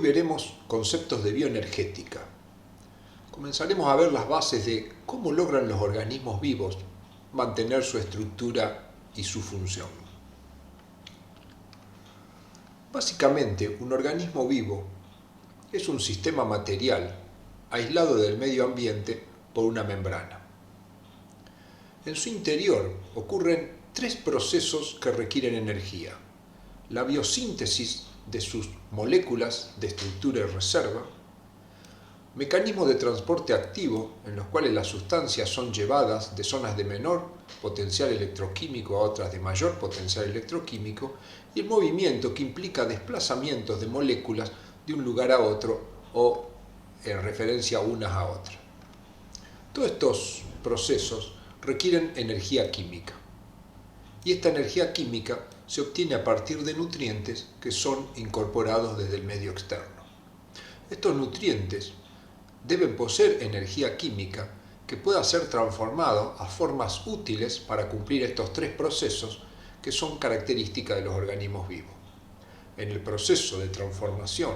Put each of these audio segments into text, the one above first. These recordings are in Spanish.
veremos conceptos de bioenergética. Comenzaremos a ver las bases de cómo logran los organismos vivos mantener su estructura y su función. Básicamente, un organismo vivo es un sistema material aislado del medio ambiente por una membrana. En su interior ocurren tres procesos que requieren energía: la biosíntesis de sus moléculas de estructura y reserva, mecanismos de transporte activo en los cuales las sustancias son llevadas de zonas de menor potencial electroquímico a otras de mayor potencial electroquímico, y el movimiento que implica desplazamientos de moléculas de un lugar a otro o en referencia unas a otras. Todos estos procesos requieren energía química, y esta energía química se obtiene a partir de nutrientes que son incorporados desde el medio externo. Estos nutrientes deben poseer energía química que pueda ser transformada a formas útiles para cumplir estos tres procesos que son características de los organismos vivos. En el proceso de transformación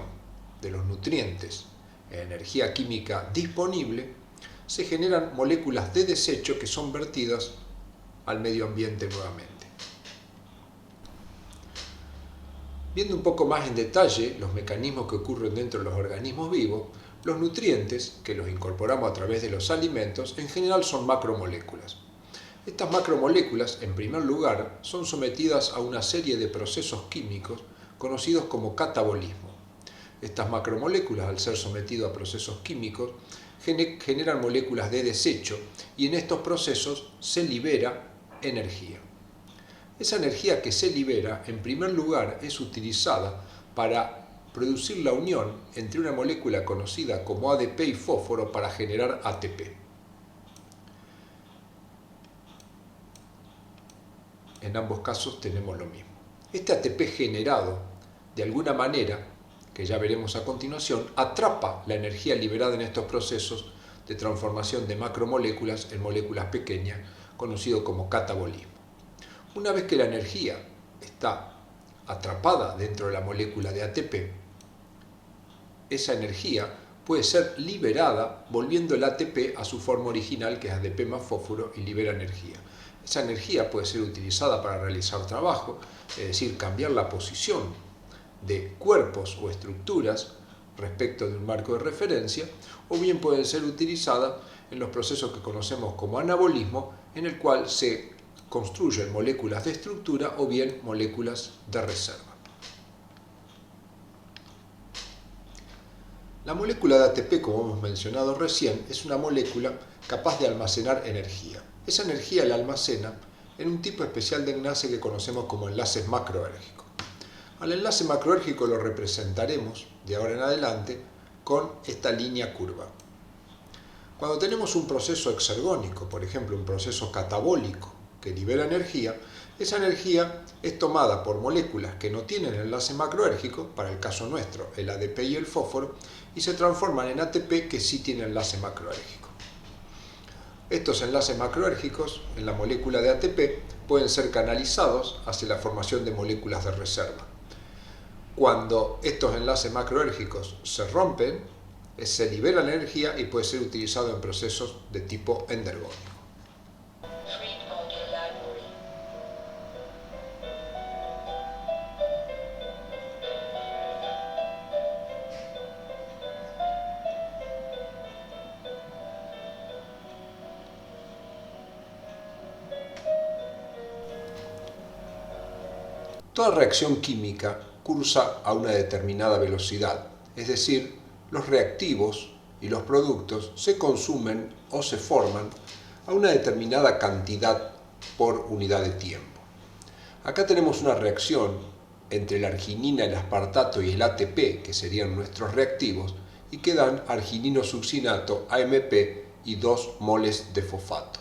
de los nutrientes en energía química disponible, se generan moléculas de desecho que son vertidas al medio ambiente nuevamente. Viendo un poco más en detalle los mecanismos que ocurren dentro de los organismos vivos, los nutrientes, que los incorporamos a través de los alimentos, en general son macromoléculas. Estas macromoléculas, en primer lugar, son sometidas a una serie de procesos químicos conocidos como catabolismo. Estas macromoléculas, al ser sometidas a procesos químicos, generan moléculas de desecho, y en estos procesos se libera energía. Esa energía que se libera, en primer lugar, es utilizada para producir la unión entre una molécula conocida como ADP y fósforo para generar ATP. En ambos casos tenemos lo mismo. Este ATP generado, de alguna manera, que ya veremos a continuación, atrapa la energía liberada en estos procesos de transformación de macromoléculas en moléculas pequeñas, conocido como catabolismo. Una vez que la energía está atrapada dentro de la molécula de ATP, esa energía puede ser liberada volviendo el ATP a su forma original, que es ADP más fósforo, y libera energía. Esa energía puede ser utilizada para realizar trabajo, es decir, cambiar la posición de cuerpos o estructuras respecto de un marco de referencia, o bien puede ser utilizada en los procesos que conocemos como anabolismo, en el cual se construyen moléculas de estructura o bien moléculas de reserva. La molécula de ATP, como hemos mencionado recién, es una molécula capaz de almacenar energía. Esa energía la almacena en un tipo especial de enlace que conocemos como enlaces macroérgicos. Al enlace macroérgico lo representaremos de ahora en adelante con esta línea curva. Cuando tenemos un proceso exergónico, por ejemplo un proceso catabólico que libera energía, esa energía es tomada por moléculas que no tienen enlace macroérgico, para el caso nuestro el ADP y el fósforo, y se transforman en ATP que sí tiene enlace macroérgico. Estos enlaces macroérgicos en la molécula de ATP pueden ser canalizados hacia la formación de moléculas de reserva. Cuando estos enlaces macroérgicos se rompen, se libera la energía y puede ser utilizado en procesos de tipo endergónico. Toda reacción química cursa a una determinada velocidad, es decir, los reactivos y los productos se consumen o se forman a una determinada cantidad por unidad de tiempo. Acá tenemos una reacción entre la arginina, el aspartato y el ATP, que serían nuestros reactivos, y que dan argininosuccinato, AMP y 2 moles de fosfato.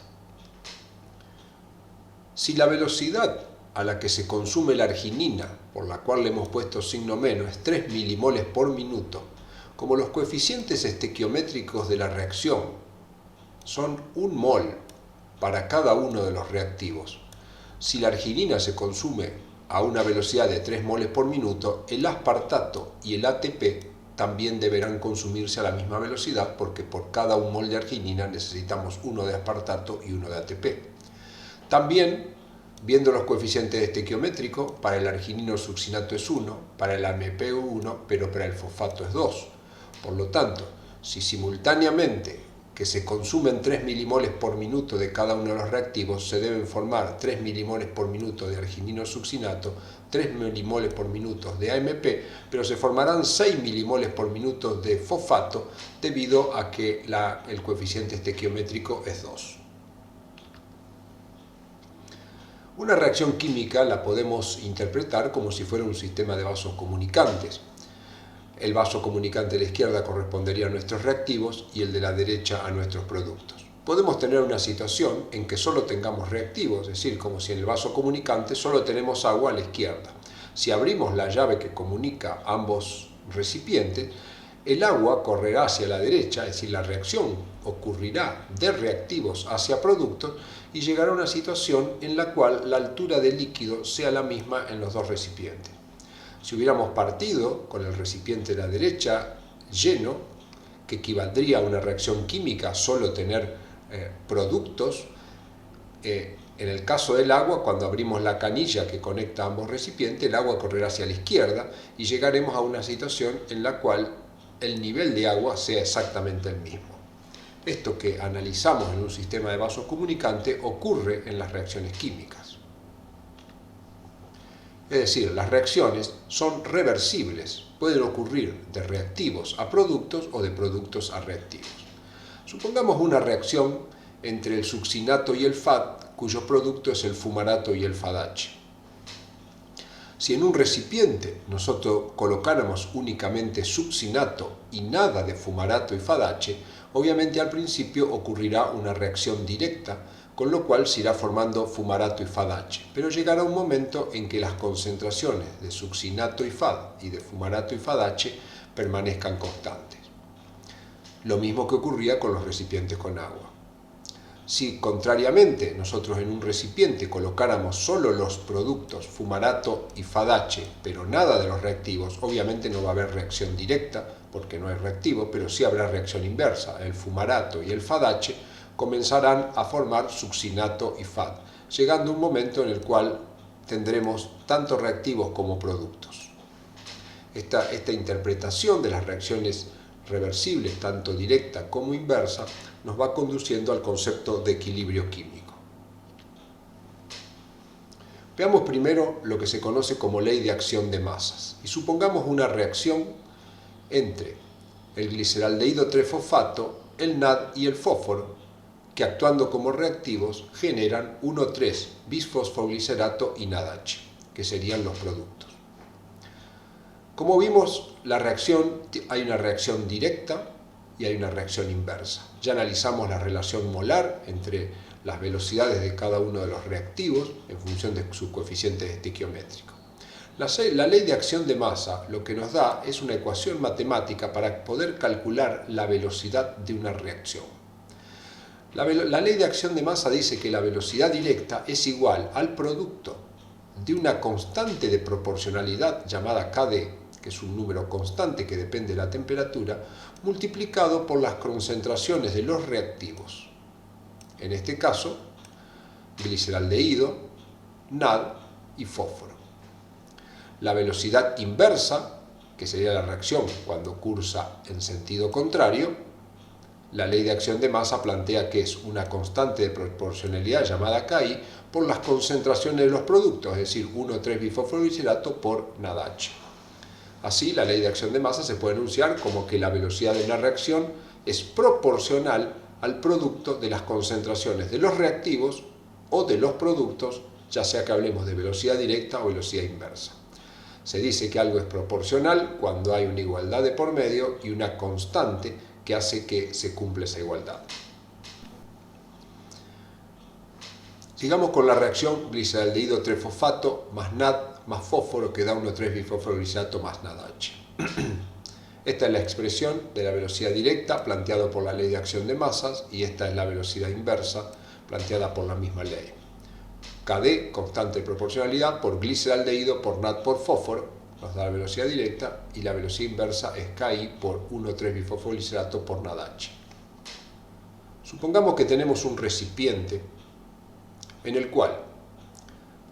Si la velocidad a la que se consume la arginina, por la cual le hemos puesto signo menos, es 3 milimoles por minuto, como los coeficientes estequiométricos de la reacción son 1 mol para cada uno de los reactivos, si la arginina se consume a una velocidad de 3 moles por minuto, el aspartato y el ATP también deberán consumirse a la misma velocidad porque por cada 1 mol de arginina necesitamos 1 de aspartato y 1 de ATP. También, viendo los coeficientes estequiométricos, para el arginino succinato es 1, para el AMP es 1, pero para el fosfato es 2. Por lo tanto, si simultáneamente que se consumen 3 milimoles por minuto de cada uno de los reactivos, se deben formar 3 milimoles por minuto de arginino succinato, 3 milimoles por minuto de AMP, pero se formarán 6 milimoles por minuto de fosfato debido a que el coeficiente estequiométrico es 2. Una reacción química la podemos interpretar como si fuera un sistema de vasos comunicantes. El vaso comunicante de la izquierda correspondería a nuestros reactivos y el de la derecha a nuestros productos. Podemos tener una situación en que solo tengamos reactivos, es decir, como si en el vaso comunicante solo tenemos agua a la izquierda. Si abrimos la llave que comunica ambos recipientes, el agua correrá hacia la derecha, es decir, la reacción ocurrirá de reactivos hacia productos y llegará a una situación en la cual la altura del líquido sea la misma en los dos recipientes. Si hubiéramos partido con el recipiente de la derecha lleno, que equivaldría a una reacción química solo tener productos, en el caso del agua, cuando abrimos la canilla que conecta ambos recipientes, el agua correrá hacia la izquierda y llegaremos a una situación en la cual el nivel de agua sea exactamente el mismo. Esto que analizamos en un sistema de vasos comunicantes ocurre en las reacciones químicas. Es decir, las reacciones son reversibles, pueden ocurrir de reactivos a productos o de productos a reactivos. Supongamos una reacción entre el succinato y el FAD, cuyo producto es el fumarato y el FADH. Si en un recipiente nosotros colocáramos únicamente succinato y nada de fumarato y FADH, obviamente al principio ocurrirá una reacción directa, con lo cual se irá formando fumarato y FADH, pero llegará un momento en que las concentraciones de succinato y FAD y de fumarato y FADH permanezcan constantes. Lo mismo que ocurría con los recipientes con agua. Si, contrariamente, nosotros en un recipiente colocáramos solo los productos fumarato y FADH, pero nada de los reactivos, obviamente no va a haber reacción directa, porque no es reactivo, pero sí habrá reacción inversa. El fumarato y el FADH comenzarán a formar succinato y FAD, llegando un momento en el cual tendremos tanto reactivos como productos. Esta interpretación de las reacciones reversibles, tanto directa como inversa, nos va conduciendo al concepto de equilibrio químico. Veamos primero lo que se conoce como ley de acción de masas y supongamos una reacción entre el gliceraldehído 3-fosfato, el NAD y el fósforo, que actuando como reactivos generan 1,3-bisfosfoglicerato y NADH, que serían los productos. Como vimos, hay una reacción directa y hay una reacción inversa. Ya analizamos la relación molar entre las velocidades de cada uno de los reactivos en función de sus coeficientes estequiométricos. La ley de acción de masa lo que nos da es una ecuación matemática para poder calcular la velocidad de una reacción. La ley de acción de masa dice que la velocidad directa es igual al producto de una constante de proporcionalidad llamada Kd, que es un número constante que depende de la temperatura, multiplicado por las concentraciones de los reactivos. En este caso, gliceraldehído, NAD y fósforo. La velocidad inversa, que sería la reacción cuando cursa en sentido contrario, la ley de acción de masa plantea que es una constante de proporcionalidad llamada Ki por las concentraciones de los productos, es decir, 1,3-bifosfoglicerato por NADH. Así, la ley de acción de masa se puede enunciar como que la velocidad de una reacción es proporcional al producto de las concentraciones de los reactivos o de los productos, ya sea que hablemos de velocidad directa o velocidad inversa. Se dice que algo es proporcional cuando hay una igualdad de por medio y una constante que hace que se cumpla esa igualdad. Sigamos con la reacción gliceraldehído 3-fosfato más NAD más fósforo que da 1,3-bifosfoglicerato más NADH. Esta es la expresión de la velocidad directa planteada por la ley de acción de masas y esta es la velocidad inversa planteada por la misma ley. Kd, constante de proporcionalidad, por gliceraldehído por NAD por fósforo, nos da la velocidad directa, y la velocidad inversa es KI por 1,3-bifosfoglicerato por NADH. Supongamos que tenemos un recipiente en el cual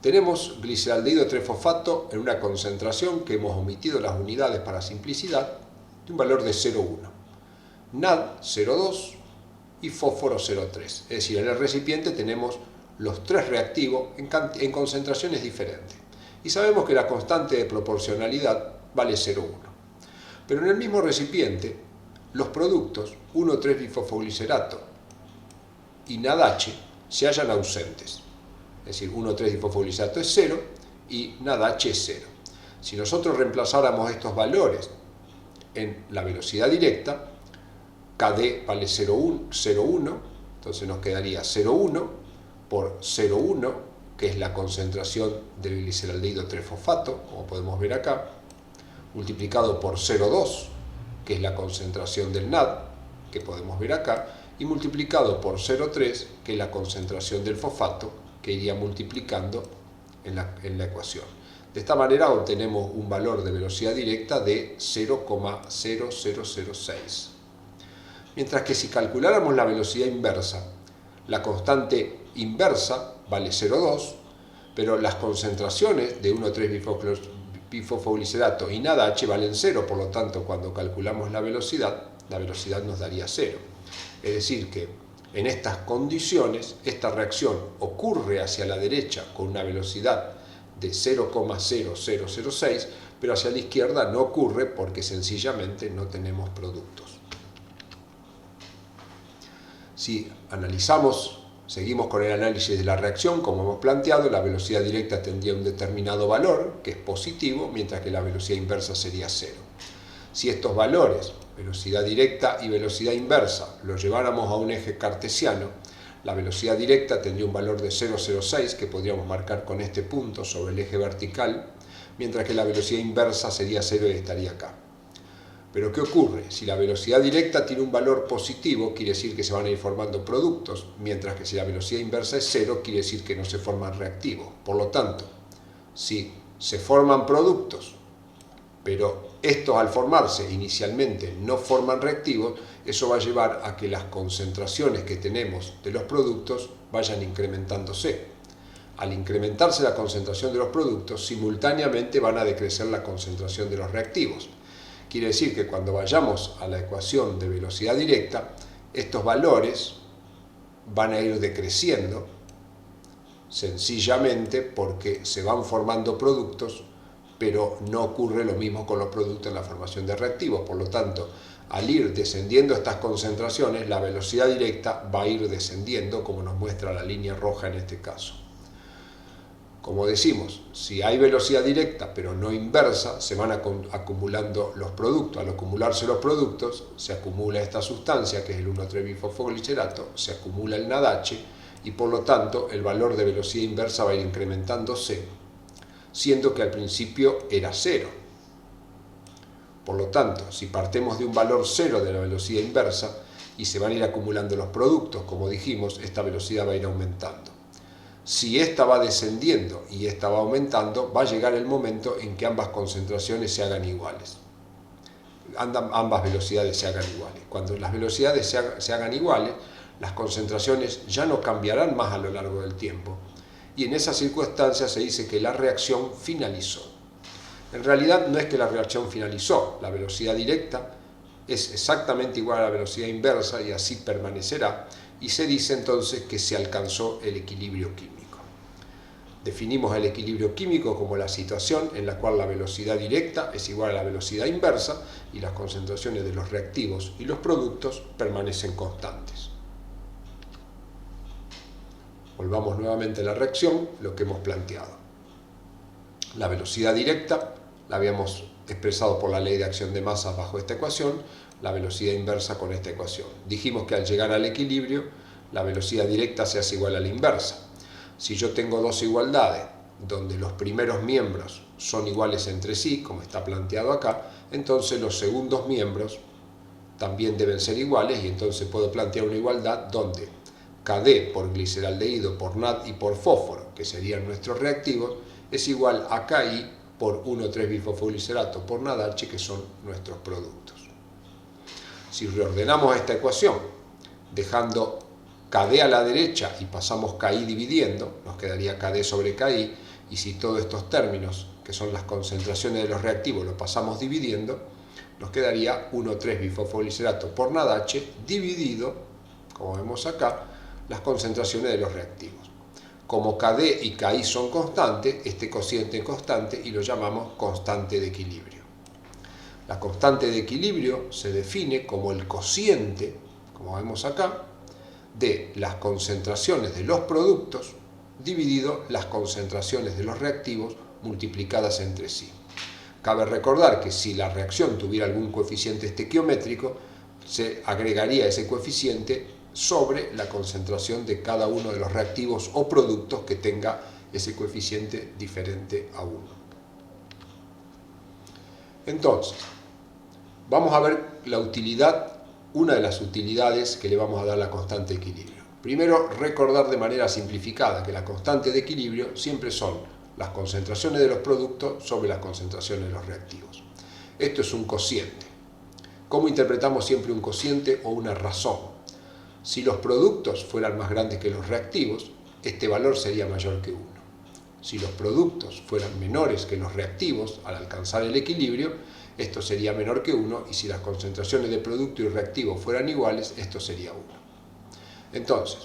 tenemos gliceraldehído 3-fosfato en una concentración que hemos omitido las unidades para simplicidad, de un valor de 0,1, NAD 0,2 y fósforo 0,3. Es decir, en el recipiente tenemos los tres reactivos en concentraciones diferentes. Y sabemos que la constante de proporcionalidad vale 0,1. Pero en el mismo recipiente, los productos 1,3-bifosfoglicerato y NADH se hallan ausentes. Es decir, 1,3-bifosfoglicerato es 0 y NADH es 0. Si nosotros reemplazáramos estos valores en la velocidad directa, KD vale 0,1, entonces nos quedaría 0,1 por 0,1, que es la concentración del gliceraldehído 3-fosfato, como podemos ver acá, multiplicado por 0,2, que es la concentración del NAD, que podemos ver acá, y multiplicado por 0,3, que es la concentración del fosfato, que iría multiplicando en la ecuación. De esta manera obtenemos un valor de velocidad directa de 0,0006. Mientras que si calculáramos la velocidad inversa, la constante inversa vale 0,2, pero las concentraciones de 1,3-bifosfoglicerato y NADH valen 0, por lo tanto cuando calculamos la velocidad nos daría 0. Es decir que en estas condiciones esta reacción ocurre hacia la derecha con una velocidad de 0,0006, pero hacia la izquierda no ocurre porque sencillamente no tenemos productos. Si seguimos con el análisis de la reacción, como hemos planteado, la velocidad directa tendría un determinado valor, que es positivo, mientras que la velocidad inversa sería 0. Si estos valores, velocidad directa y velocidad inversa, los lleváramos a un eje cartesiano, la velocidad directa tendría un valor de 0,06, que podríamos marcar con este punto sobre el eje vertical, mientras que la velocidad inversa sería 0 y estaría acá. Pero ¿qué ocurre? Si la velocidad directa tiene un valor positivo, quiere decir que se van a ir formando productos, mientras que si la velocidad inversa es 0, quiere decir que no se forman reactivos. Por lo tanto, si se forman productos, pero estos al formarse inicialmente no forman reactivos, eso va a llevar a que las concentraciones que tenemos de los productos vayan incrementándose. Al incrementarse la concentración de los productos, simultáneamente van a decrecer la concentración de los reactivos. Quiere decir que cuando vayamos a la ecuación de velocidad directa, estos valores van a ir decreciendo sencillamente porque se van formando productos, pero no ocurre lo mismo con los productos en la formación de reactivos. Por lo tanto, al ir descendiendo estas concentraciones, la velocidad directa va a ir descendiendo, como nos muestra la línea roja en este caso. Como decimos, si hay velocidad directa pero no inversa, se van acumulando los productos. Al acumularse los productos, se acumula esta sustancia, que es el 1,3-bifosfoglicerato, se acumula el NADH, y por lo tanto el valor de velocidad inversa va a ir incrementándose, siendo que al principio era 0. Por lo tanto, si partimos de un valor 0 de la velocidad inversa y se van a ir acumulando los productos, como dijimos, esta velocidad va a ir aumentando. Si esta va descendiendo y esta va aumentando, va a llegar el momento en que ambas concentraciones se hagan iguales. Ambas velocidades se hagan iguales. Cuando las velocidades se hagan iguales, las concentraciones ya no cambiarán más a lo largo del tiempo. Y en esa circunstancia se dice que la reacción finalizó. En realidad no es que la reacción finalizó, la velocidad directa es exactamente igual a la velocidad inversa y así permanecerá, y se dice entonces que se alcanzó el equilibrio químico. Definimos el equilibrio químico como la situación en la cual la velocidad directa es igual a la velocidad inversa y las concentraciones de los reactivos y los productos permanecen constantes. Volvamos nuevamente a la reacción, lo que hemos planteado. La velocidad directa la habíamos expresado por la ley de acción de masas bajo esta ecuación, la velocidad inversa con esta ecuación. Dijimos que al llegar al equilibrio, la velocidad directa se hace igual a la inversa. Si yo tengo dos igualdades, donde los primeros miembros son iguales entre sí, como está planteado acá, entonces los segundos miembros también deben ser iguales, y entonces puedo plantear una igualdad donde KD por gliceraldehído, por NAD y por fósforo, que serían nuestros reactivos, es igual a KI por 1,3-bifosfoglicerata por NADH, que son nuestros productos. Si reordenamos esta ecuación, dejando KD a la derecha y pasamos KI dividiendo, nos quedaría KD sobre KI, y si todos estos términos, que son las concentraciones de los reactivos, lo pasamos dividiendo, nos quedaría 1,3-bifosfoglicerata por NADH dividido, como vemos acá, las concentraciones de los reactivos. Como KD y KI son constantes, este cociente es constante y lo llamamos constante de equilibrio. La constante de equilibrio se define como el cociente, como vemos acá, de las concentraciones de los productos dividido las concentraciones de los reactivos multiplicadas entre sí. Cabe recordar que si la reacción tuviera algún coeficiente estequiométrico, se agregaría ese coeficiente sobre la concentración de cada uno de los reactivos o productos que tenga ese coeficiente diferente a 1. Entonces, vamos a ver la utilidad, una de las utilidades que le vamos a dar a la constante de equilibrio. Primero, recordar de manera simplificada que la constante de equilibrio siempre son las concentraciones de los productos sobre las concentraciones de los reactivos. Esto es un cociente. ¿Cómo interpretamos siempre un cociente o una razón? Si los productos fueran más grandes que los reactivos, este valor sería mayor que 1. Si los productos fueran menores que los reactivos al alcanzar el equilibrio, esto sería menor que 1, y si las concentraciones de producto y reactivo fueran iguales, esto sería 1. Entonces,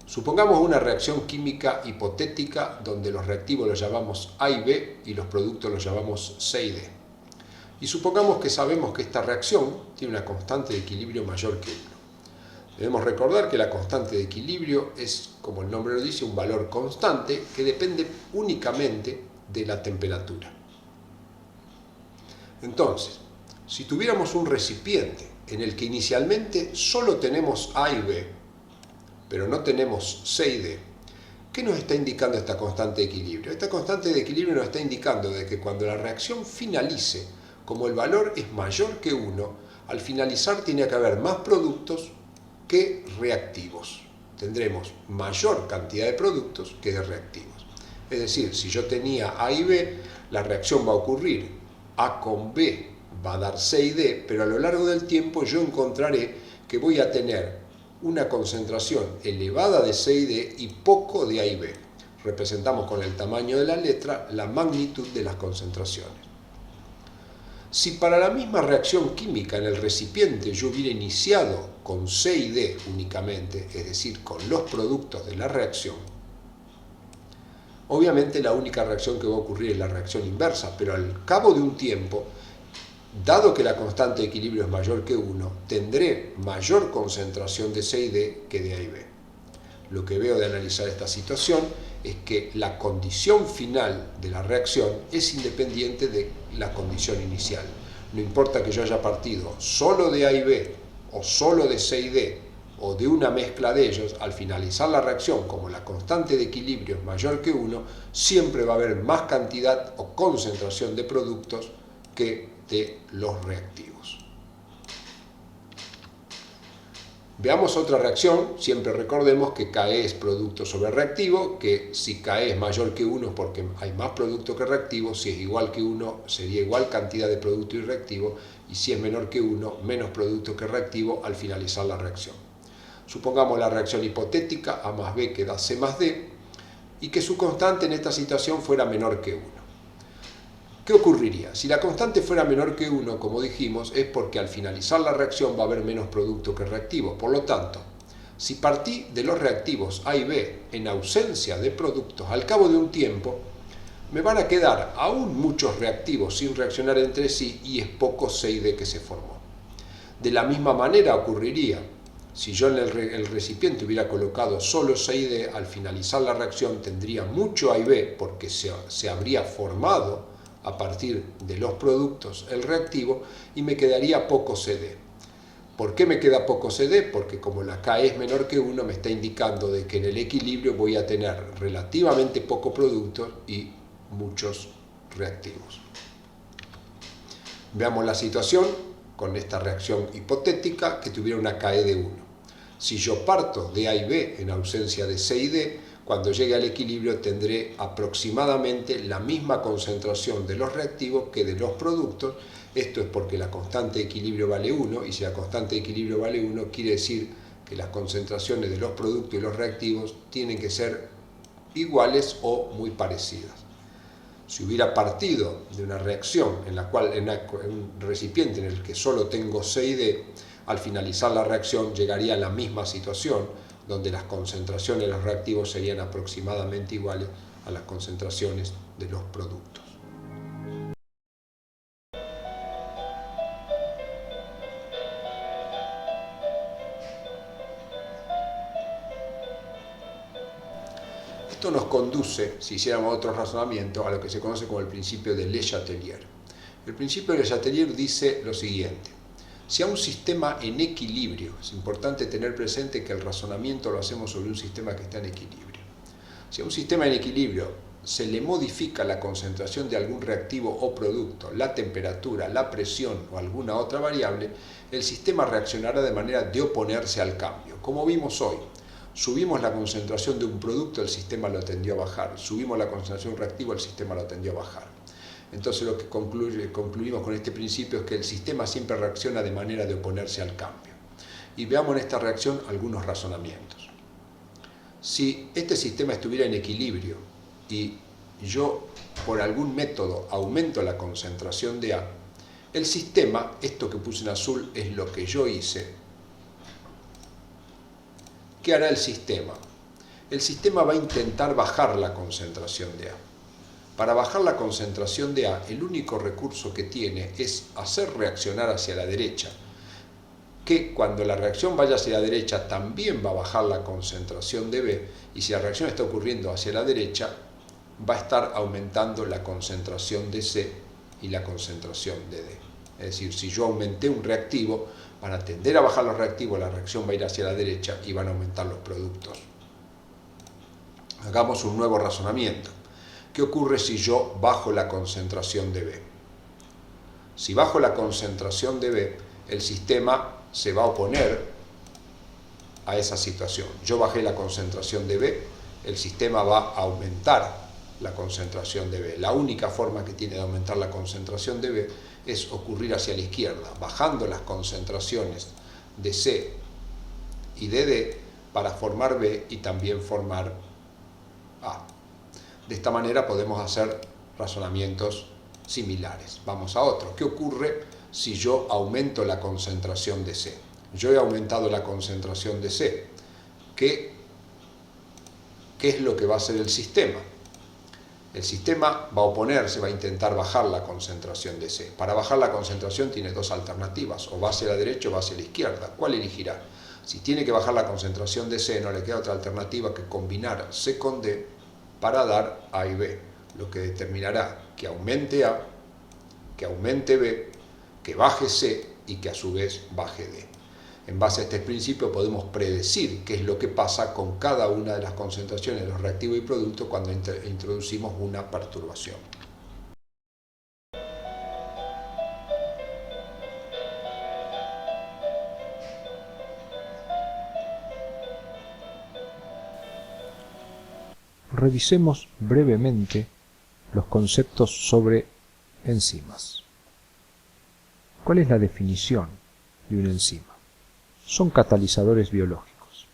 supongamos una reacción química hipotética donde los reactivos los llamamos A y B y los productos los llamamos C y D. Y supongamos que sabemos que esta reacción tiene una constante de equilibrio mayor que 1. Debemos recordar que la constante de equilibrio es, como el nombre lo dice, un valor constante que depende únicamente de la temperatura. Entonces, si tuviéramos un recipiente en el que inicialmente solo tenemos A y B, pero no tenemos C y D, ¿qué nos está indicando esta constante de equilibrio? Esta constante de equilibrio nos está indicando de que cuando la reacción finalice, como el valor es mayor que 1, al finalizar tiene que haber más productos que reactivos. Tendremos mayor cantidad de productos que de reactivos. Es decir, si yo tenía A y B, la reacción va a ocurrir A con B va a dar C y D, pero a lo largo del tiempo yo encontraré que voy a tener una concentración elevada de C y D y poco de A y B. Representamos con el tamaño de la letra la magnitud de las concentraciones. Si para la misma reacción química en el recipiente yo hubiera iniciado con C y D únicamente, es decir, con los productos de la reacción, obviamente la única reacción que va a ocurrir es la reacción inversa, pero al cabo de un tiempo, dado que la constante de equilibrio es mayor que 1, tendré mayor concentración de C y D que de A y B. Lo que veo de analizar esta situación es que la condición final de la reacción es independiente de la condición inicial. No importa que yo haya partido solo de A y B, o solo de C y D, o de una mezcla de ellos, al finalizar la reacción, como la constante de equilibrio es mayor que 1, siempre va a haber más cantidad o concentración de productos que de los reactivos. Veamos otra reacción. Siempre recordemos que KE es producto sobre reactivo, que si KE es mayor que 1 es porque hay más producto que reactivo, si es igual que 1 sería igual cantidad de producto y reactivo, y si es menor que 1, menos producto que reactivo al finalizar la reacción. Supongamos la reacción hipotética, A más B que da C más D, y que su constante en esta situación fuera menor que 1. ¿Qué ocurriría? Si la constante fuera menor que 1, como dijimos, es porque al finalizar la reacción va a haber menos producto que reactivo. Por lo tanto, si partí de los reactivos A y B en ausencia de productos, al cabo de un tiempo, me van a quedar aún muchos reactivos sin reaccionar entre sí y es poco C y D que se formó. De la misma manera ocurriría si yo en el recipiente hubiera colocado solo C y D, al finalizar la reacción tendría mucho A y B porque se habría formado a partir de los productos el reactivo y me quedaría poco CD. ¿Por qué me queda poco CD? Porque como la K es menor que 1 me está indicando de que en el equilibrio voy a tener relativamente poco producto y muchos reactivos. Veamos la situación con esta reacción hipotética que tuviera una KE de 1. Si yo parto de A y B en ausencia de C y D, cuando llegue al equilibrio tendré aproximadamente la misma concentración de los reactivos que de los productos. Esto es porque la constante de equilibrio vale 1, y si la constante de equilibrio vale 1, quiere decir que las concentraciones de los productos y los reactivos tienen que ser iguales o muy parecidas. Si hubiera partido de una reacción en la cual en un recipiente en el que solo tengo C y D, al finalizar la reacción llegaría a la misma situación, donde las concentraciones de los reactivos serían aproximadamente iguales a las concentraciones de los productos. Esto nos conduce, si hiciéramos otro razonamiento, a lo que se conoce como el principio de Le Chatelier. El principio de Le Chatelier dice lo siguiente: si a un sistema en equilibrio, es importante tener presente que el razonamiento lo hacemos sobre un sistema que está en equilibrio. Si a un sistema en equilibrio se le modifica la concentración de algún reactivo o producto, la temperatura, la presión o alguna otra variable, el sistema reaccionará de manera de oponerse al cambio. Como vimos hoy, subimos la concentración de un producto, el sistema lo tendió a bajar. Subimos la concentración de un reactivo, el sistema lo tendió a bajar. Entonces lo que concluimos con este principio es que el sistema siempre reacciona de manera de oponerse al cambio. Y veamos en esta reacción algunos razonamientos. Si este sistema estuviera en equilibrio y yo por algún método aumento la concentración de A, el sistema, esto que puse en azul es lo que yo hice. ¿Qué hará el sistema? El sistema va a intentar bajar la concentración de A. Para bajar la concentración de A, el único recurso que tiene es hacer reaccionar hacia la derecha, que cuando la reacción vaya hacia la derecha también va a bajar la concentración de B, y si la reacción está ocurriendo hacia la derecha, va a estar aumentando la concentración de C y la concentración de D. Es decir, si yo aumenté un reactivo, van a tender a bajar los reactivos, la reacción va a ir hacia la derecha y van a aumentar los productos. Hagamos un nuevo razonamiento. ¿Qué ocurre si yo bajo la concentración de B? Si bajo la concentración de B, el sistema se va a oponer a esa situación. Yo bajé la concentración de B, el sistema va a aumentar la concentración de B. La única forma que tiene de aumentar la concentración de B es ocurrir hacia la izquierda, bajando las concentraciones de C y de D para formar B y también formar A. De esta manera podemos hacer razonamientos similares. Vamos a otro. ¿Qué ocurre si yo aumento la concentración de C? Yo he aumentado la concentración de C. ¿Qué es lo que va a hacer el sistema? El sistema va a oponerse, va a intentar bajar la concentración de C. Para bajar la concentración tiene dos alternativas, o va hacia la derecha o va hacia la izquierda. ¿Cuál elegirá? Si tiene que bajar la concentración de C, no le queda otra alternativa que combinar C con D para dar A y B, lo que determinará que aumente A, que aumente B, que baje C y que a su vez baje D. En base a este principio podemos predecir qué es lo que pasa con cada una de las concentraciones de los reactivos y productos cuando introducimos una perturbación. Revisemos brevemente los conceptos sobre enzimas. ¿Cuál es la definición de una enzima? Son catalizadores biológicos.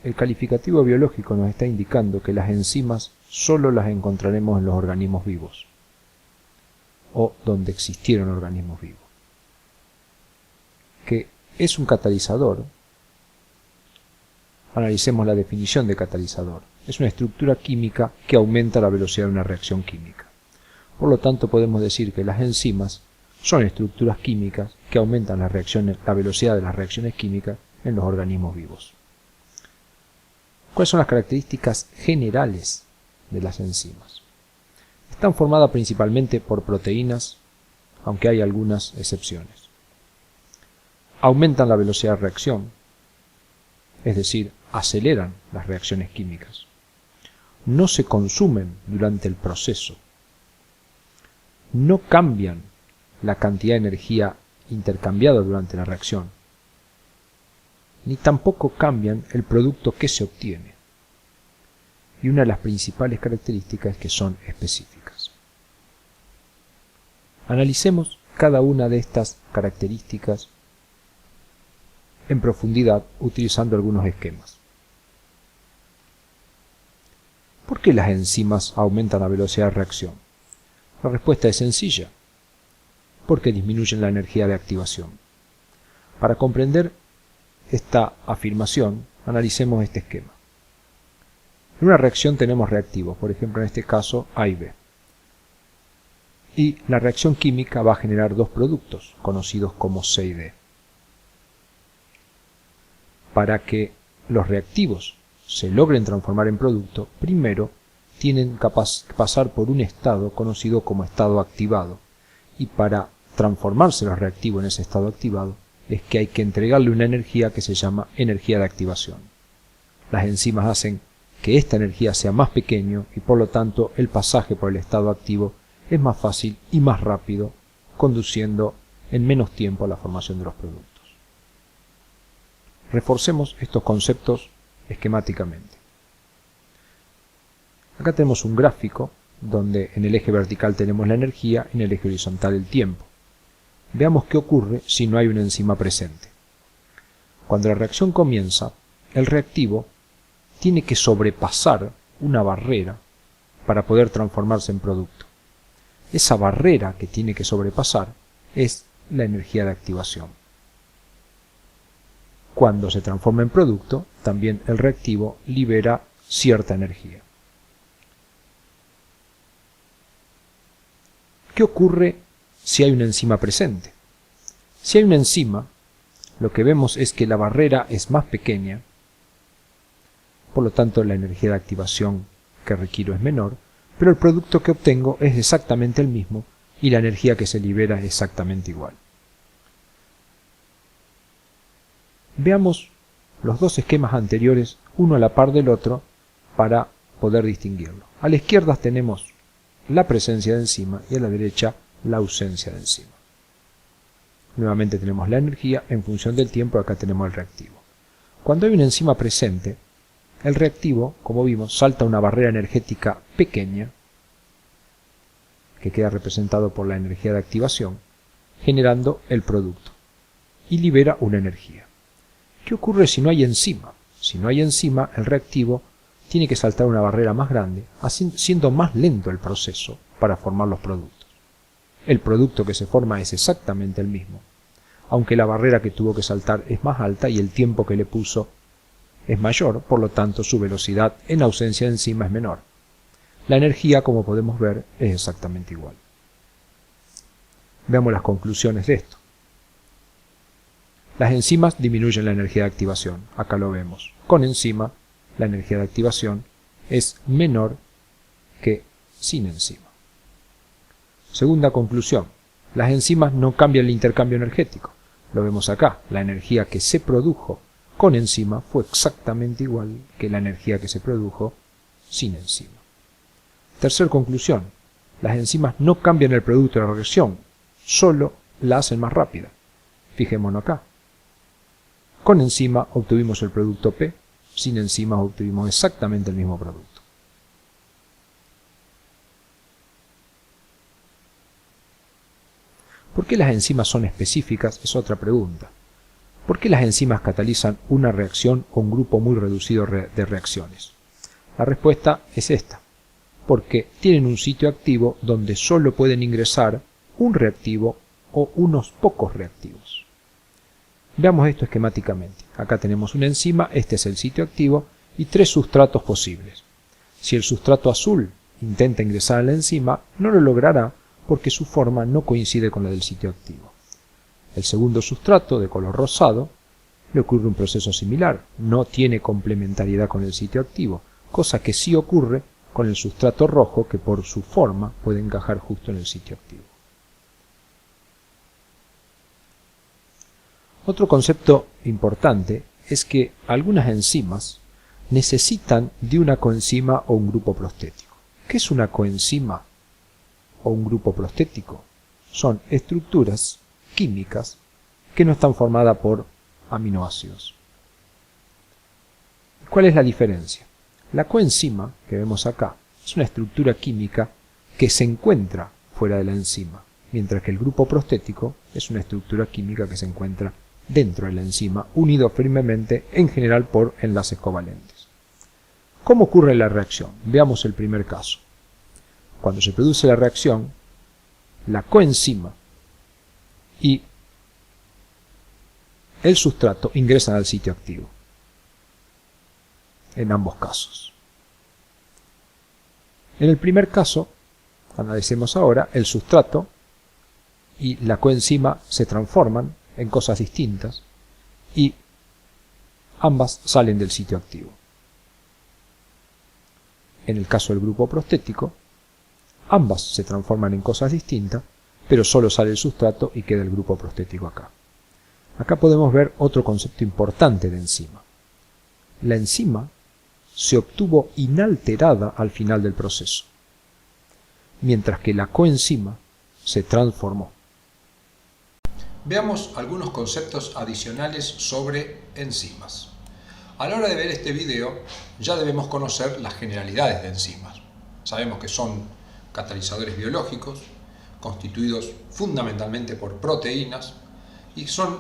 El calificativo biológico nos está indicando que las enzimas solo las encontraremos en los organismos vivos o donde existieron organismos vivos. ¿Qué es un catalizador? Analicemos la definición de catalizador. Es una estructura química que aumenta la velocidad de una reacción química. Por lo tanto, podemos decir que las enzimas son estructuras químicas que aumentan la velocidad de las reacciones químicas en los organismos vivos. ¿Cuáles son las características generales de las enzimas? Están formadas principalmente por proteínas, aunque hay algunas excepciones. Aumentan la velocidad de reacción, es decir, aceleran las reacciones químicas. No se consumen durante el proceso. No cambian la cantidad de energía intercambiada durante la reacción. ni tampoco cambian el producto que se obtiene. Y una de las principales características es que son específicas. Analicemos cada una de estas características en profundidad utilizando algunos esquemas. ¿Por qué las enzimas aumentan la velocidad de reacción? La respuesta es sencilla, porque disminuyen la energía de activación. Para comprender esta afirmación, analicemos este esquema. En una reacción tenemos reactivos, por ejemplo en este caso A y B. Y la reacción química va a generar dos productos, conocidos como C y D. Para que los reactivos se logren transformar en producto, primero tienen que pasar por un estado conocido como estado activado. Y para transformarse los reactivos en ese estado activado, es que hay que entregarle una energía que se llama energía de activación. Las enzimas hacen que esta energía sea más pequeño y por lo tanto el pasaje por el estado activo es más fácil y más rápido, conduciendo en menos tiempo a la formación de los productos. Reforcemos estos conceptos esquemáticamente. Acá tenemos un gráfico donde en el eje vertical tenemos la energía y en el eje horizontal el tiempo. Veamos qué ocurre si no hay una enzima presente. Cuando la reacción comienza, el reactivo tiene que sobrepasar una barrera para poder transformarse en producto. Esa barrera que tiene que sobrepasar es la energía de activación. Cuando se transforma en producto, también el reactivo libera cierta energía. ¿Qué ocurre si hay una enzima presente? Si hay una enzima, lo que vemos es que la barrera es más pequeña, por lo tanto la energía de activación que requiero es menor, pero el producto que obtengo es exactamente el mismo y la energía que se libera es exactamente igual. Veamos los dos esquemas anteriores, uno a la par del otro, para poder distinguirlo. A la izquierda tenemos la presencia de enzima y a la derecha la ausencia de enzima. Nuevamente tenemos la energía en función del tiempo, acá tenemos el reactivo. Cuando hay una enzima presente, el reactivo, como vimos, salta una barrera energética pequeña, que queda representado por la energía de activación, generando el producto, y libera una energía. ¿Qué ocurre si no hay enzima? Si no hay enzima, el reactivo tiene que saltar una barrera más grande, siendo más lento el proceso para formar los productos. El producto que se forma es exactamente el mismo, aunque la barrera que tuvo que saltar es más alta y el tiempo que le puso es mayor, por lo tanto su velocidad en ausencia de enzima es menor. La energía, como podemos ver, es exactamente igual. Veamos las conclusiones de esto. Las enzimas disminuyen la energía de activación, acá lo vemos. Con enzima, la energía de activación es menor que sin enzima. Segunda conclusión, las enzimas no cambian el intercambio energético. Lo vemos acá, la energía que se produjo con enzima fue exactamente igual que la energía que se produjo sin enzima. Tercera conclusión, las enzimas no cambian el producto de la reacción, solo la hacen más rápida. Fijémonos acá. Con enzima obtuvimos el producto P, sin enzimas obtuvimos exactamente el mismo producto. ¿Por qué las enzimas son específicas? Es otra pregunta. ¿Por qué las enzimas catalizan una reacción o un grupo muy reducido de reacciones? La respuesta es esta. Porque tienen un sitio activo donde solo pueden ingresar un reactivo o unos pocos reactivos. Veamos esto esquemáticamente. Acá tenemos una enzima, este es el sitio activo y tres sustratos posibles. Si el sustrato azul intenta ingresar a la enzima, no lo logrará porque su forma no coincide con la del sitio activo. El segundo sustrato, de color rosado, le ocurre un proceso similar, no tiene complementariedad con el sitio activo, cosa que sí ocurre con el sustrato rojo que por su forma puede encajar justo en el sitio activo. Otro concepto importante es que algunas enzimas necesitan de una coenzima o un grupo prostético. ¿Qué es una coenzima o un grupo prostético? Son estructuras químicas que no están formadas por aminoácidos. ¿Cuál es la diferencia? La coenzima que vemos acá es una estructura química que se encuentra fuera de la enzima, mientras que el grupo prostético es una estructura química que se encuentra dentro de la enzima, unido firmemente en general por enlaces covalentes. ¿Cómo ocurre la reacción? Veamos el primer caso. Cuando se produce la reacción, la coenzima y el sustrato ingresan al sitio activo, en ambos casos. En el primer caso, analicemos ahora, el sustrato y la coenzima se transforman en cosas distintas y ambas salen del sitio activo. En el caso del grupo prostético, ambas se transforman en cosas distintas, pero solo sale el sustrato y queda el grupo prostético acá. Acá podemos ver otro concepto importante de enzima. La enzima se obtuvo inalterada al final del proceso, mientras que la coenzima se transformó. Veamos algunos conceptos adicionales sobre enzimas. A la hora de ver este video ya debemos conocer las generalidades de enzimas. Sabemos que son catalizadores biológicos, constituidos fundamentalmente por proteínas, y son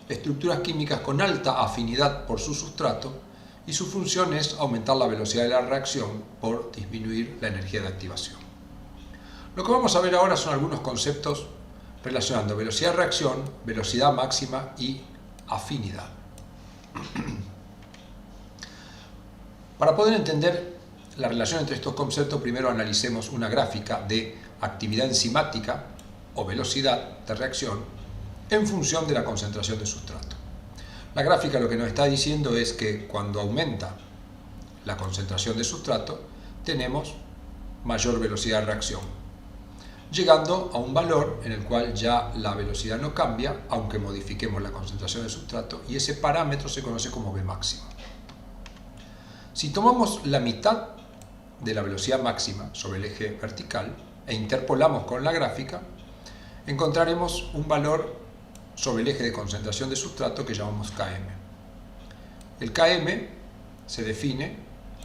estructuras químicas con alta afinidad por su sustrato, y su función es aumentar la velocidad de la reacción por disminuir la energía de activación. Lo que vamos a ver ahora son algunos conceptos relacionando velocidad de reacción, velocidad máxima y afinidad. Para poder entender la relación entre estos conceptos, primero analicemos una gráfica de actividad enzimática o velocidad de reacción en función de la concentración de sustrato. La gráfica lo que nos está diciendo es que cuando aumenta la concentración de sustrato, tenemos mayor velocidad de reacción, llegando a un valor en el cual ya la velocidad no cambia, aunque modifiquemos la concentración de sustrato, y ese parámetro se conoce como V máxima. Si tomamos la mitad de la velocidad máxima sobre el eje vertical e interpolamos con la gráfica, encontraremos un valor sobre el eje de concentración de sustrato que llamamos Km. El Km se define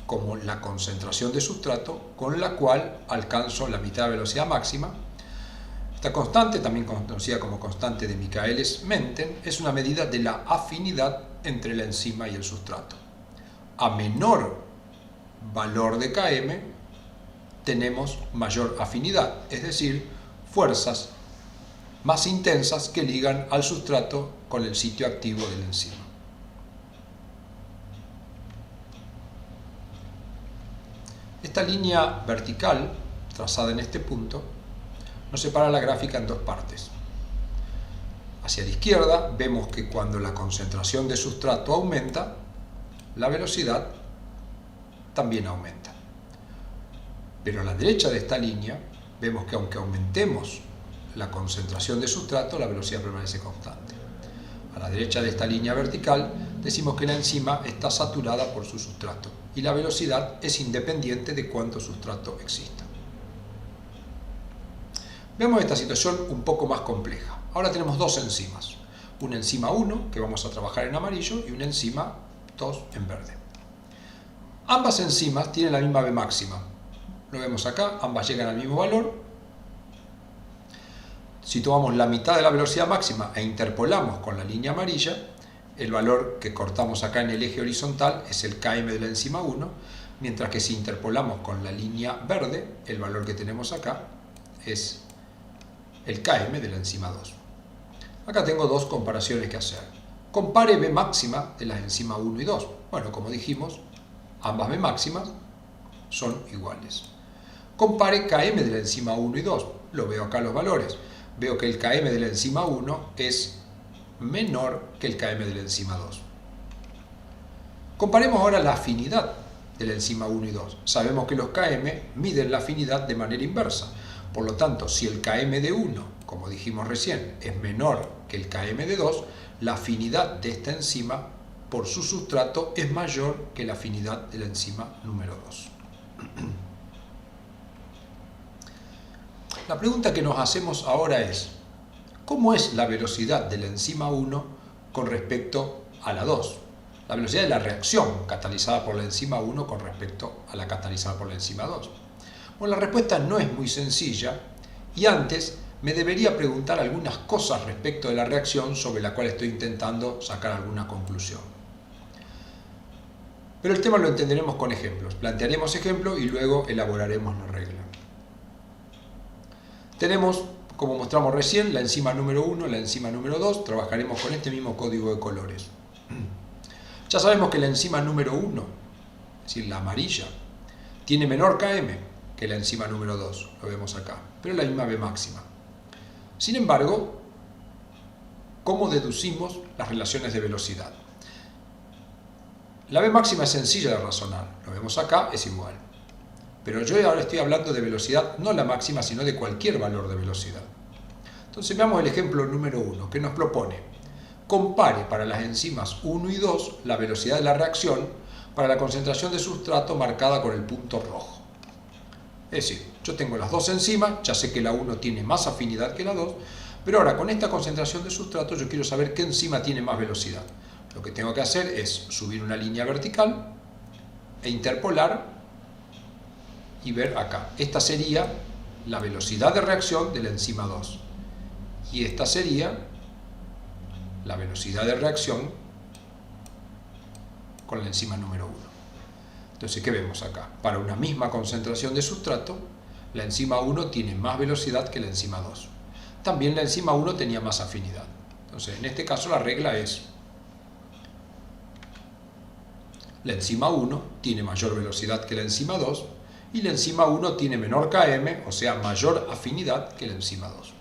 como la concentración de sustrato con la cual alcanzo la mitad de velocidad máxima. Esta constante, también conocida como constante de Michaelis-Menten, es una medida de la afinidad entre la enzima y el sustrato. A menor valor de Km tenemos mayor afinidad, es decir, fuerzas más intensas que ligan al sustrato con el sitio activo de la enzima. Esta línea vertical, trazada en este punto, nos separa la gráfica en dos partes. Hacia la izquierda vemos que cuando la concentración de sustrato aumenta, la velocidad también aumenta. Pero a la derecha de esta línea vemos que aunque aumentemos la concentración de sustrato, la velocidad permanece constante. A la derecha de esta línea vertical decimos que la enzima está saturada por su sustrato y la velocidad es independiente de cuánto sustrato exista. Veamos esta situación un poco más compleja. Ahora tenemos dos enzimas, una enzima 1 que vamos a trabajar en amarillo y una enzima 2 en verde. Ambas enzimas tienen la misma V máxima. Lo vemos acá, ambas llegan al mismo valor. Si tomamos la mitad de la velocidad máxima e interpolamos con la línea amarilla, el valor que cortamos acá en el eje horizontal es el Km de la enzima 1, mientras que si interpolamos con la línea verde, el valor que tenemos acá es el Km de la enzima 2. Acá tengo dos comparaciones que hacer. Compare V máxima de las enzimas 1 y 2. Bueno, como dijimos, ambas V máximas son iguales. Compare Km de la enzima 1 y 2. Lo veo acá los valores. Veo que el Km de la enzima 1 es menor que el Km de la enzima 2. Comparemos ahora la afinidad de la enzima 1 y 2. Sabemos que los Km miden la afinidad de manera inversa. Por lo tanto, si el Km de 1, como dijimos recién, es menor que el Km de 2, la afinidad de esta enzima por su sustrato es mayor que la afinidad de la enzima número 2. La pregunta que nos hacemos ahora es, ¿cómo es la velocidad de la enzima 1 con respecto a la 2? la velocidad de la reacción catalizada por la enzima 1 con respecto a la catalizada por la enzima 2. Bueno, la respuesta no es muy sencilla y antes me debería preguntar algunas cosas respecto de la reacción sobre la cual estoy intentando sacar alguna conclusión. Pero el tema lo entenderemos con ejemplos. Plantearemos ejemplos y luego elaboraremos la regla. Tenemos, como mostramos recién, la enzima número 1, la enzima número 2. Trabajaremos con este mismo código de colores. Ya sabemos que la enzima número 1, es decir, la amarilla, tiene menor Km que la enzima número 2, lo vemos acá, pero es la misma V máxima. Sin embargo, ¿cómo deducimos las relaciones de velocidad? La V máxima es sencilla de razonar, lo vemos acá, es igual. Pero yo ahora estoy hablando de velocidad, no la máxima, sino de cualquier valor de velocidad. Entonces veamos el ejemplo número 1, que nos propone: compare para las enzimas 1 y 2 la velocidad de la reacción para la concentración de sustrato marcada con el punto rojo. Es decir, yo tengo las dos enzimas, ya sé que la 1 tiene más afinidad que la 2, pero ahora con esta concentración de sustrato yo quiero saber qué enzima tiene más velocidad. Lo que tengo que hacer es subir una línea vertical e interpolar y ver acá. Esta sería la velocidad de reacción de la enzima 2 y esta sería la velocidad de reacción con la enzima número 1. Entonces, ¿qué vemos acá? Para una misma concentración de sustrato, la enzima 1 tiene más velocidad que la enzima 2. También la enzima 1 tenía más afinidad. Entonces, en este caso la regla es: la enzima 1 tiene mayor velocidad que la enzima 2 y la enzima 1 tiene menor Km, o sea, mayor afinidad que la enzima 2.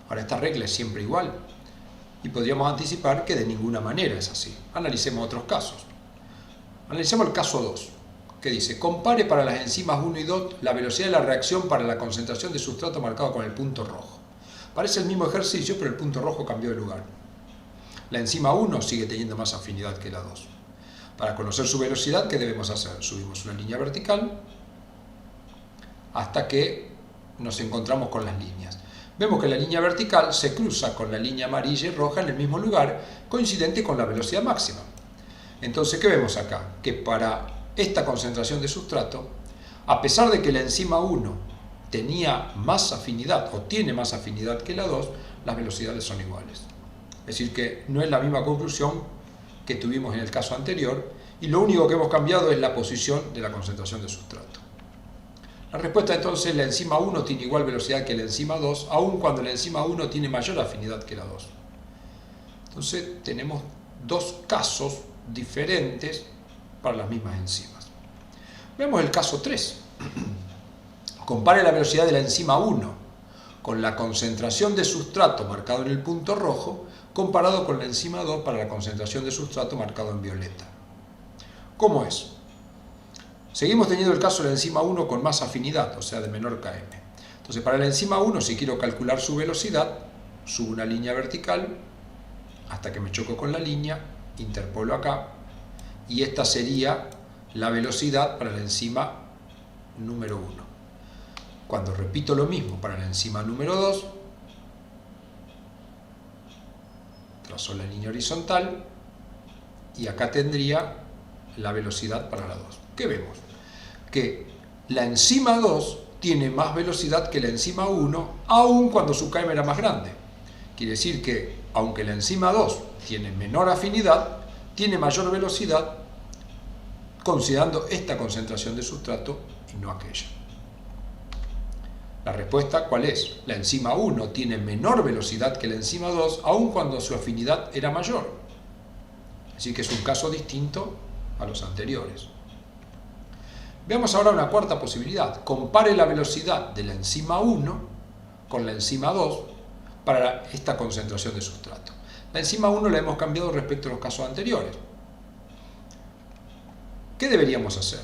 Ahora, esta regla es siempre igual y podríamos anticipar que de ninguna manera es así. Analicemos otros casos. Analicemos el caso 2, que dice: compare para las enzimas 1 y 2 la velocidad de la reacción para la concentración de sustrato marcado con el punto rojo. Parece el mismo ejercicio, pero el punto rojo cambió de lugar. La enzima 1 sigue teniendo más afinidad que la 2. Para conocer su velocidad, ¿qué debemos hacer? Subimos una línea vertical hasta que nos encontramos con las líneas. Vemos que la línea vertical se cruza con la línea amarilla y roja en el mismo lugar, coincidente con la velocidad máxima. Entonces, ¿qué vemos acá? Que para esta concentración de sustrato, a pesar de que la enzima 1 tenía más afinidad o tiene más afinidad que la 2, las velocidades son iguales. Es decir, que no es la misma conclusión que tuvimos en el caso anterior y lo único que hemos cambiado es la posición de la concentración de sustrato. La respuesta entonces: la enzima 1 tiene igual velocidad que la enzima 2, aun cuando la enzima 1 tiene mayor afinidad que la 2. Entonces tenemos dos casos diferentes para las mismas enzimas. Vemos el caso 3. Compare la velocidad de la enzima 1 con la concentración de sustrato marcado en el punto rojo comparado con la enzima 2 para la concentración de sustrato marcado en violeta. ¿Cómo es? Seguimos teniendo el caso de la enzima 1 con más afinidad, o sea, de menor Km. Entonces, para la enzima 1, si quiero calcular su velocidad, subo una línea vertical hasta que me choco con la línea, interpolo acá, y esta sería la velocidad para la enzima número 1. Cuando repito lo mismo para la enzima número 2, trazo la línea horizontal y acá tendría la velocidad para la 2. ¿Qué vemos? Que la enzima 2 tiene más velocidad que la enzima 1, aun cuando su Km era más grande. Quiere decir que, aunque la enzima 2 tiene menor afinidad, tiene mayor velocidad, considerando esta concentración de sustrato y no aquella. La respuesta, ¿cuál es? La enzima 1 tiene menor velocidad que la enzima 2, aun cuando su afinidad era mayor. Así que es un caso distinto a los anteriores. Veamos ahora una cuarta posibilidad. Compare la velocidad de la enzima 1 con la enzima 2 para esta concentración de sustrato. La enzima 1 la hemos cambiado respecto a los casos anteriores. ¿Qué deberíamos hacer?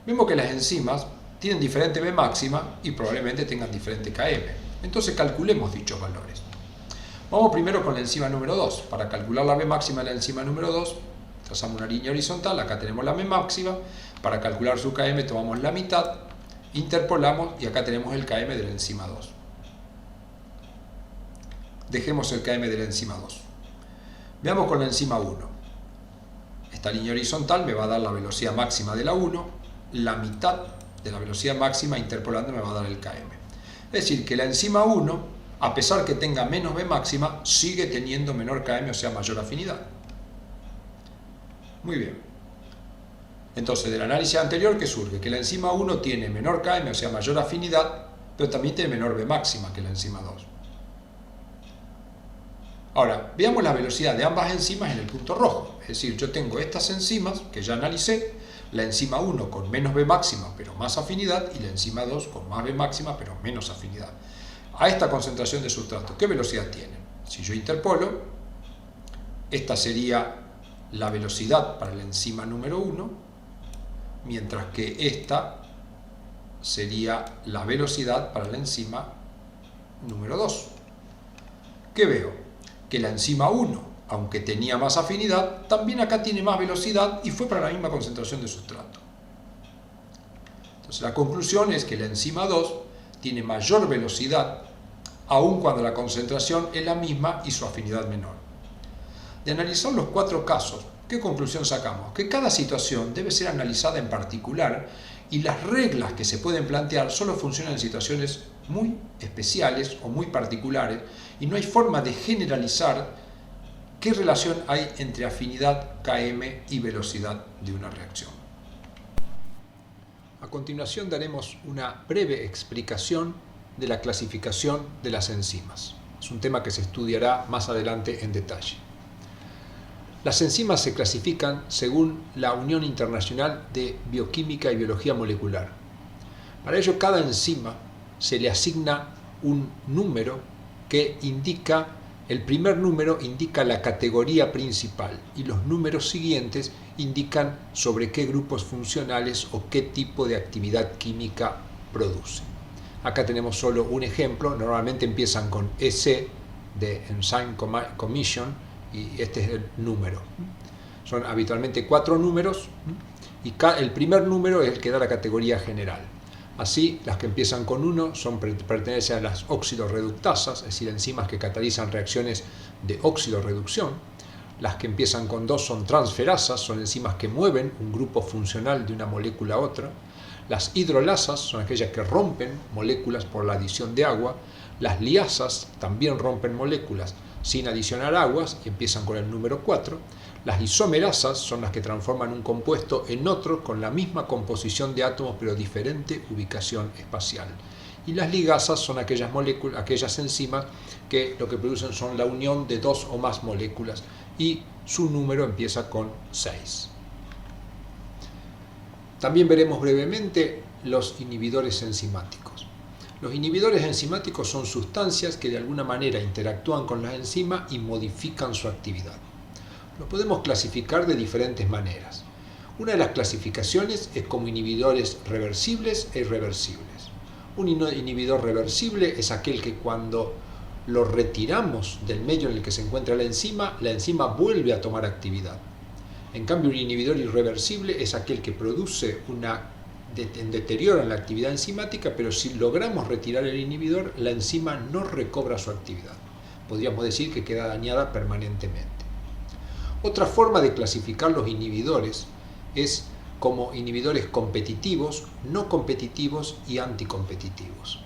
Vemos que las enzimas tienen diferente V máxima y probablemente tengan diferente Km. Entonces calculemos dichos valores. Vamos primero con la enzima número 2. Para calcular la V máxima de la enzima número 2, trazamos una línea horizontal, acá tenemos la V máxima. Para calcular su Km tomamos la mitad, interpolamos y acá tenemos el Km de la enzima 2. Dejemos el Km de la enzima 2. Veamos con la enzima 1. Esta línea horizontal me va a dar la velocidad máxima de la 1, la mitad de la velocidad máxima interpolando me va a dar el km. Es decir, que la enzima 1, a pesar que tenga menos V máxima, sigue teniendo menor km, o sea, mayor afinidad. Muy bien. Entonces, del análisis anterior, ¿qué surge? Que la enzima 1 tiene menor km, o sea, mayor afinidad, pero también tiene menor V máxima que la enzima 2. Ahora, veamos la velocidad de ambas enzimas en el punto rojo. Es decir, yo tengo estas enzimas que ya analicé, la enzima 1 con menos V máxima pero más afinidad y la enzima 2 con más V máxima pero menos afinidad. A esta concentración de sustrato, ¿qué velocidad tienen? Si yo interpolo, esta sería la velocidad para la enzima número 1, mientras que esta sería la velocidad para la enzima número 2. ¿Qué veo? Que la enzima 1, aunque tenía más afinidad, también acá tiene más velocidad y fue para la misma concentración de sustrato. Entonces la conclusión es que la enzima 2 tiene mayor velocidad aun cuando la concentración es la misma y su afinidad menor. De analizar los 4 casos, ¿qué conclusión sacamos? Que cada situación debe ser analizada en particular y las reglas que se pueden plantear solo funcionan en situaciones muy especiales o muy particulares y no hay forma de generalizar qué relación hay entre afinidad km y velocidad de una reacción. A continuación daremos una breve explicación de la clasificación de las enzimas. Es un tema que se estudiará más adelante en detalle. Las enzimas se clasifican según la Unión Internacional de Bioquímica y Biología Molecular. Para ello, cada enzima se le asigna un número que indica, el primer número indica la categoría principal y los números siguientes indican sobre qué grupos funcionales o qué tipo de actividad química produce. Acá tenemos solo un ejemplo, normalmente empiezan con EC de Enzyme Commission y este es el número. Son habitualmente 4 números y el primer número es el que da la categoría general. Así, las que empiezan con 1 pertenecen a las oxidorreductasas, es decir, enzimas que catalizan reacciones de oxidorreducción. Las que empiezan con 2 son transferasas, son enzimas que mueven un grupo funcional de una molécula a otra. Las hidrolasas son aquellas que rompen moléculas por la adición de agua. Las liasas también rompen moléculas sin adicionar aguas y empiezan con el número 4. Las isomerasas son las que transforman un compuesto en otro con la misma composición de átomos pero diferente ubicación espacial. Y las ligasas son aquellas enzimas que lo que producen son la unión de 2 o más moléculas y su número empieza con 6. También veremos brevemente los inhibidores enzimáticos. Los inhibidores enzimáticos son sustancias que de alguna manera interactúan con la enzima y modifican su actividad. Los podemos clasificar de diferentes maneras. Una de las clasificaciones es como inhibidores reversibles e irreversibles. Un inhibidor reversible es aquel que cuando lo retiramos del medio en el que se encuentra la enzima vuelve a tomar actividad. En cambio, un inhibidor irreversible es aquel que produce un deterioro en la actividad enzimática, pero si logramos retirar el inhibidor, la enzima no recobra su actividad. Podríamos decir que queda dañada permanentemente. Otra forma de clasificar los inhibidores es como inhibidores competitivos, no competitivos y anticompetitivos.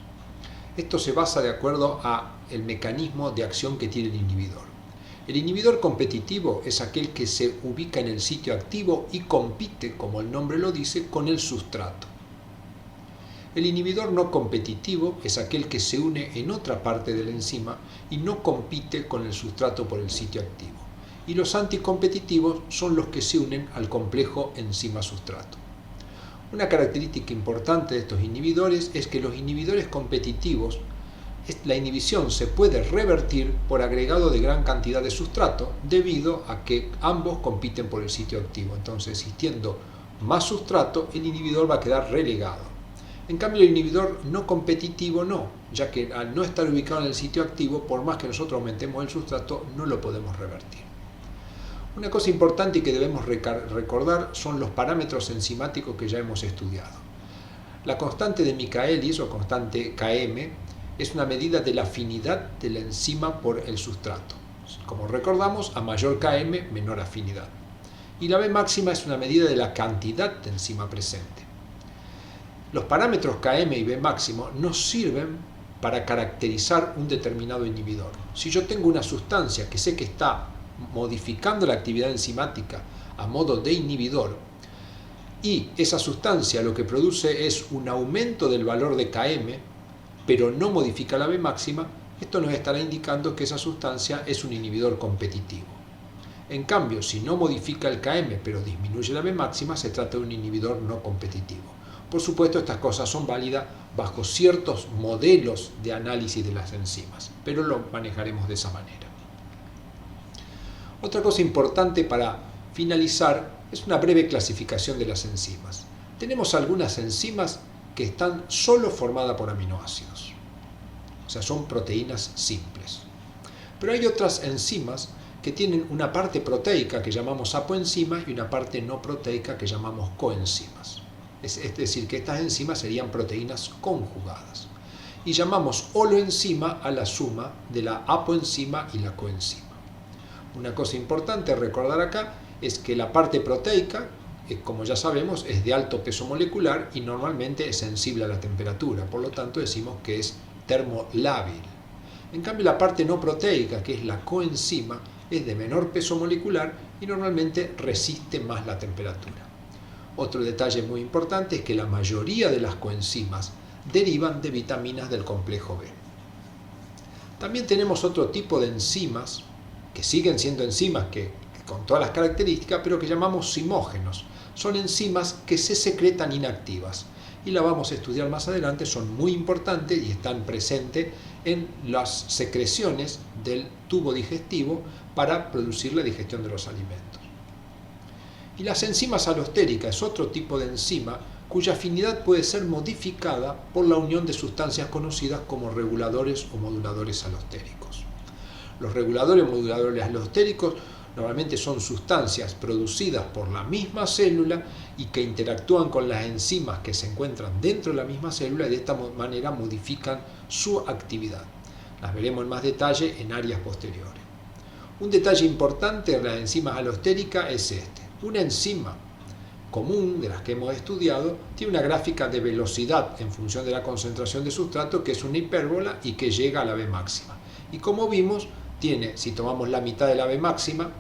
Esto se basa de acuerdo al mecanismo de acción que tiene el inhibidor. El inhibidor competitivo es aquel que se ubica en el sitio activo y compite, como el nombre lo dice, con el sustrato. El inhibidor no competitivo es aquel que se une en otra parte de la enzima y no compite con el sustrato por el sitio activo. Y los anticompetitivos son los que se unen al complejo enzima-sustrato. Una característica importante de estos inhibidores es que los inhibidores competitivos, la inhibición se puede revertir por agregado de gran cantidad de sustrato debido a que ambos compiten por el sitio activo. Entonces, existiendo más sustrato, el inhibidor va a quedar relegado. En cambio, el inhibidor no competitivo no, ya que al no estar ubicado en el sitio activo, por más que nosotros aumentemos el sustrato, no lo podemos revertir. Una cosa importante y que debemos recordar son los parámetros enzimáticos que ya hemos estudiado. La constante de Michaelis o constante Km es una medida de la afinidad de la enzima por el sustrato. Como recordamos, a mayor Km, menor afinidad. y la B máxima es una medida de la cantidad de enzima presente. Los parámetros Km y B máximo nos sirven para caracterizar un determinado inhibidor. Si yo tengo una sustancia que sé que está modificando la actividad enzimática a modo de inhibidor, y esa sustancia lo que produce es un aumento del valor de Km, pero no modifica la B máxima, esto nos estará indicando que esa sustancia es un inhibidor competitivo. En cambio, si no modifica el Km, pero disminuye la B máxima, se trata de un inhibidor no competitivo. Por supuesto, estas cosas son válidas bajo ciertos modelos de análisis de las enzimas, pero lo manejaremos de esa manera. Otra cosa importante para finalizar es una breve clasificación de las enzimas. Tenemos algunas enzimas que están solo formadas por aminoácidos, o sea, son proteínas simples. Pero hay otras enzimas que tienen una parte proteica que llamamos apoenzimas y una parte no proteica que llamamos coenzimas. Es decir, que estas enzimas serían proteínas conjugadas. Y llamamos holoenzima a la suma de la apoenzima y la coenzima. Una cosa importante a recordar acá es que la parte proteica, como ya sabemos, es de alto peso molecular y normalmente es sensible a la temperatura. Por lo tanto, decimos que es termolábil. En cambio, la parte no proteica, que es la coenzima, es de menor peso molecular y normalmente resiste más la temperatura. Otro detalle muy importante es que la mayoría de las coenzimas derivan de vitaminas del complejo B. También tenemos otro tipo de enzimas que siguen siendo enzimas con todas las características, pero que llamamos zimógenos. Son enzimas que se secretan inactivas y la vamos a estudiar más adelante, son muy importantes y están presentes en las secreciones del tubo digestivo para producir la digestión de los alimentos. Y las enzimas alostéricas es otro tipo de enzima cuya afinidad puede ser modificada por la unión de sustancias conocidas como reguladores o moduladores alostéricos. Los reguladores o moduladores alostéricos normalmente son sustancias producidas por la misma célula y que interactúan con las enzimas que se encuentran dentro de la misma célula y de esta manera modifican su actividad. Las veremos en más detalle en áreas posteriores. Un detalle importante de las enzimas alostéricas es este. Una enzima común de las que hemos estudiado tiene una gráfica de velocidad en función de la concentración de sustrato que es una hipérbola y que llega a la B máxima. Y como vimos, si tomamos la mitad de la B máxima,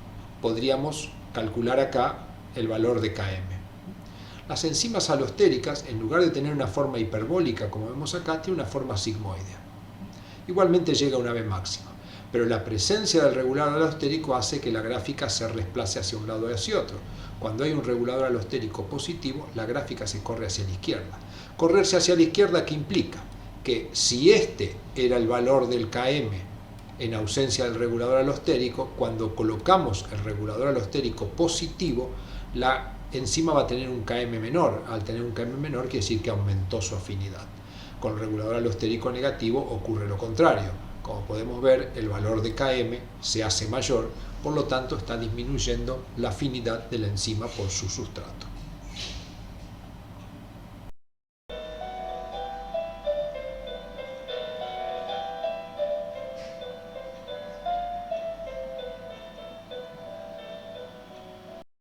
podríamos calcular acá el valor de Km. Las enzimas alostéricas, en lugar de tener una forma hiperbólica como vemos acá, tiene una forma sigmoidea. Igualmente llega a una B máxima, pero la presencia del regulador alostérico hace que la gráfica se desplace hacia un lado y hacia otro. Cuando hay un regulador alostérico positivo, la gráfica se corre hacia la izquierda. Correrse hacia la izquierda, ¿qué implica? Que si este era el valor del Km en ausencia del regulador alostérico, cuando colocamos el regulador alostérico positivo, la enzima va a tener un Km menor. Al tener un Km menor quiere decir que aumentó su afinidad. Con el regulador alostérico negativo ocurre lo contrario. Como podemos ver, el valor de Km se hace mayor, por lo tanto está disminuyendo la afinidad de la enzima por su sustrato.